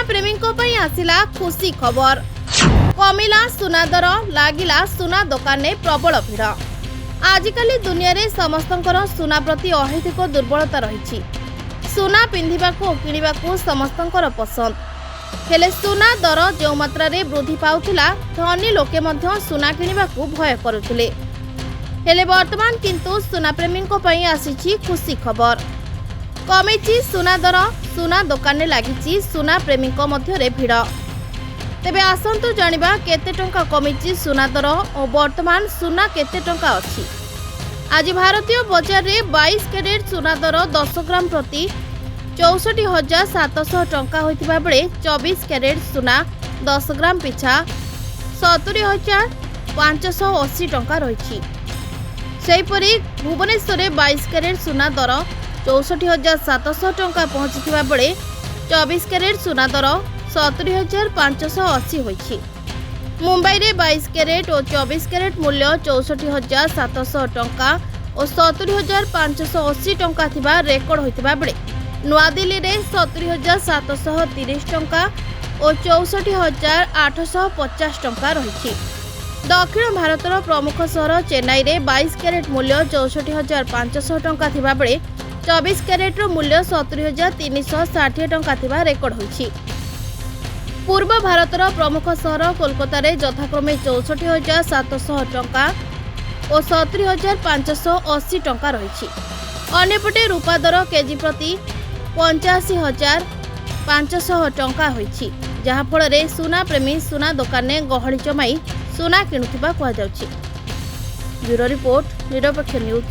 प्रेमी आसिला खुशी खबर कमिला सुना दर लागिला सुना दुकान में प्रबल भीड़। आजिकाली दुनिया रे समस्तंकर सुना प्रति अहेतुक दुर्बलता रही। सुना पिंधिबाकू किणिबाकू समस्तंकर पसंद हेले सुना दर जो मात्रा रे वृद्धि पाउथिला धनी लोके मध्य सुना किणिबाकू भय करुथिले। हेले वर्तमान किंतु सुना प्रेमी आसीछि खुशी खबर कमिछि सुना दर सुना दुकान में लगी सुना प्रेमी मध्य भीड़। तेबे आसंतु जानिबा केते टंका कमिछि सुना दर और वर्तमान सुना केते टंका अछि। आज भारतीय बजार रे 22 कैरेट सुना दर 10 ग्राम प्रति 64,700 टंका होइतिबा बेले 24 कैरेट सुना 10 ग्राम पिछा 70,580 टंका रही। सेहीपरि भुवनेश्वर में 22 कैरेट सुना दर 64,700 टंका पहुंचीथिबा बेले 24 कैरेट सुना दर 70,580 होइछि। मुंबई रे 22 कैरेट और 24 कैरेट मूल्य 64,700 टंका और 70,580 टंका थिबा रेकर्ड होइतिबा बेले नुआदिल्ली रे 70,730 टंका और 64,850 टंका रही। दक्षिण भारतर प्रमुख सहर चेन्नई रे 22 कैरेट मूल्य 64,500 टंका थिबा बेले 24 कैरेट मूल्य 70,360 टंका थिबा रेकर्ड होइछि। पूर्व भारतर प्रमुख सहर कोलकाता रे यथाक्रमे 64,700 टंका और 70,580 टंका रही। अन्यपटे रूपा दर केजी प्रति 85,500 टंका होइछि, जहा फल रे सुना प्रेमी सुना दुकान में गहली जमाई सुना किणुथिबा कुहा जाउछि। ब्यूरो रिपोर्ट निरपेक्ष न्यूज।